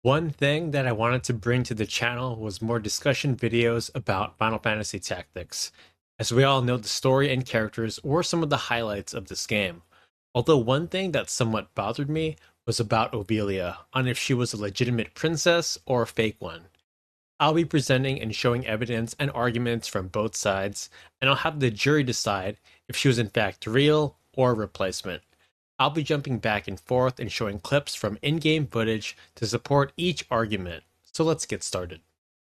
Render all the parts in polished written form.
One thing that I wanted to bring to the channel was more discussion videos about Final Fantasy Tactics. As we all know, the story and characters were some of the highlights of this game. Although one thing that somewhat bothered me was about Ovelia, on if she was a legitimate princess or a fake one. I'll be presenting and showing evidence and arguments from both sides, and I'll have the jury decide if she was in fact real or a replacement. I'll be jumping back and forth and showing clips from in-game footage to support each argument. So let's get started.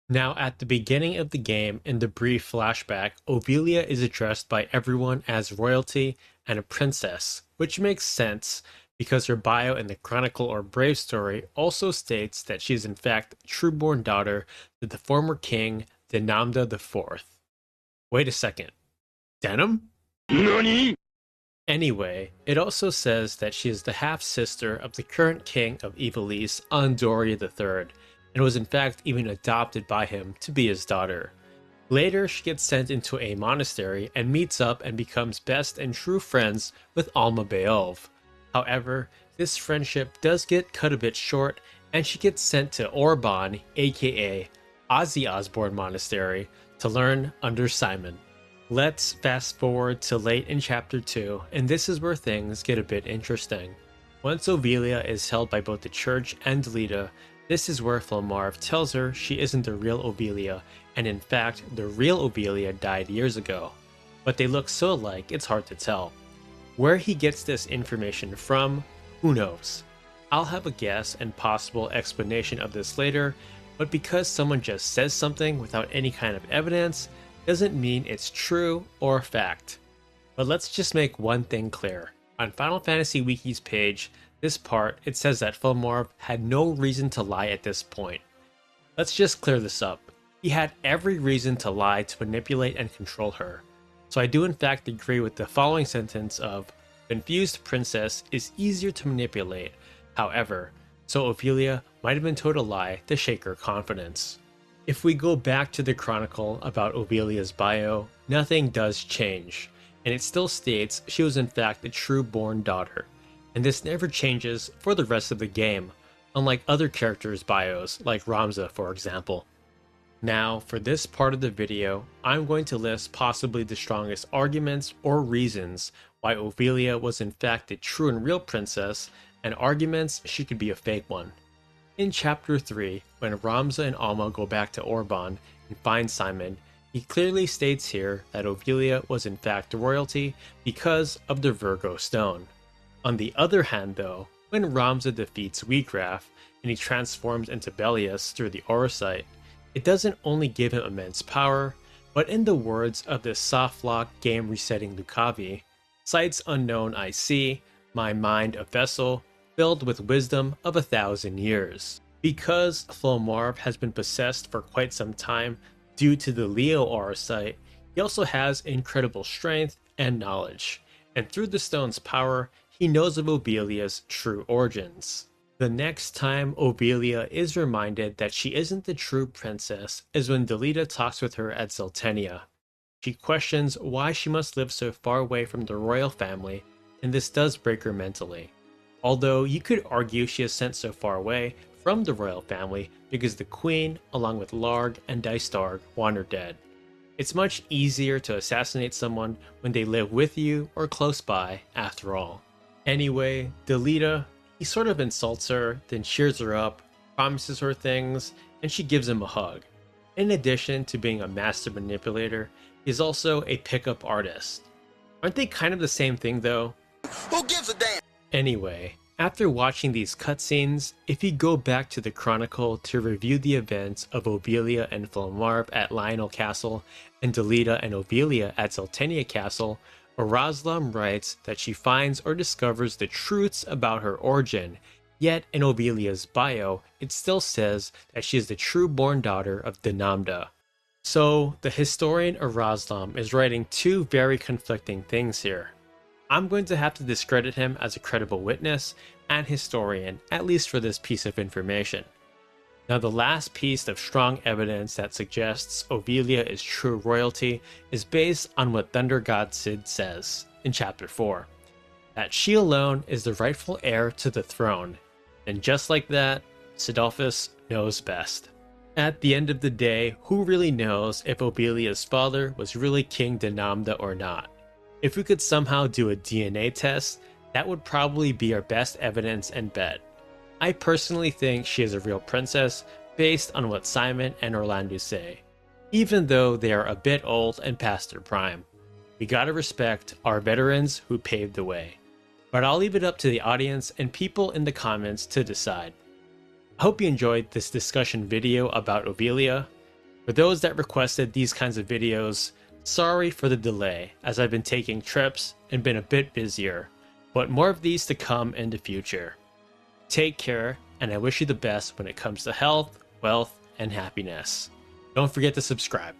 Now, at the beginning of the game, in the brief flashback, Ovelia is addressed by everyone as royalty and a princess, which makes sense because her bio in the Chronicle or Brave story also states that she is in fact true-born daughter to the former king, Denamda IV. Wait a second. Denim? NANI?! Anyway, it also says that she is the half-sister of the current king of Ivalice, Andoria III, and was in fact even adopted by him to be his daughter. Later, she gets sent into a monastery and meets up and becomes best and true friends with Alma Beov. However, this friendship does get cut a bit short, and she gets sent to Orban, aka Ozzy Osbourne Monastery, to learn under Simon. Let's fast forward to late in chapter 2, and this is where things get a bit interesting. Once Ovelia is held by both the church and Delita, this is where Filmarv tells her she isn't the real Ovelia, and in fact, the real Ovelia died years ago. But they look so alike, it's hard to tell. Where he gets this information from, who knows? I'll have a guess and possible explanation of this later, but because someone just says something without any kind of evidence, doesn't mean it's true or fact. But let's just make one thing clear. On Final Fantasy Wiki's page, this part, it says that Filmarv had no reason to lie at this point. Let's just clear this up. He had every reason to lie to manipulate and control her. So I do in fact agree with the following sentence of, confused princess is easier to manipulate. However, so Ovelia might have been told a lie to shake her confidence. If we go back to the Chronicle about Ovelia's bio, nothing does change, and it still states she was in fact a true-born daughter, and this never changes for the rest of the game, unlike other characters' bios like Ramza for example. Now, for this part of the video, I'm going to list possibly the strongest arguments or reasons why Ovelia was in fact a true and real princess, and arguments she could be a fake one. In Chapter 3, when Ramza and Alma go back to Orban and find Simon, he clearly states here that Ovelia was in fact royalty because of the Virgo Stone. On the other hand though, when Ramza defeats Wheatgraph and he transforms into Belius through the Aurosite, it doesn't only give him immense power, but in the words of the softlock game resetting Lucavi, sights unknown I see, my mind a vessel, filled with wisdom of 1,000 years. Because Filmarv has been possessed for quite some time due to the Leo Aurosite, he also has incredible strength and knowledge, and through the stone's power, he knows of Ovelia's true origins. The next time Ovelia is reminded that she isn't the true princess is when Delita talks with her at Zeltenia. She questions why she must live so far away from the royal family, and this does break her mentally. Although you could argue she is sent so far away from the royal family because the queen, along with Larg and Dystarg, want her dead. It's much easier to assassinate someone when they live with you or close by, after all. Anyway, Delita, he sort of insults her, then cheers her up, promises her things, and she gives him a hug. In addition to being a master manipulator, he's also a pickup artist. Aren't they kind of the same thing though? Who gives a damn? Anyway, after watching these cutscenes, if you go back to the Chronicle to review the events of Ovelia and Filmarv at Lionel Castle and Delita and Ovelia at Zeltenia Castle, Oraslam writes that she finds or discovers the truths about her origin, yet in Ovelia's bio, it still says that she is the true-born daughter of Denamda. So, the historian Oraslam is writing two very conflicting things here. I'm going to have to discredit him as a credible witness and historian, at least for this piece of information. Now, the last piece of strong evidence that suggests Ovelia is true royalty is based on what Thunder God Cid says in Chapter 4, that she alone is the rightful heir to the throne. And just like that, Sidolphus knows best. At the end of the day, who really knows if Ovelia's father was really King Denamda or not? If we could somehow do a DNA test, that would probably be our best evidence and bet. I personally think she is a real princess based on what Simon and Orlando say, even though they are a bit old and past their prime. We gotta respect our veterans who paved the way. But I'll leave it up to the audience and people in the comments to decide. I hope you enjoyed this discussion video about Ovelia. For those that requested these kinds of videos, sorry for the delay as I've been taking trips and been a bit busier, but more of these to come in the future. Take care, and I wish you the best when it comes to health, wealth, and happiness. Don't forget to subscribe.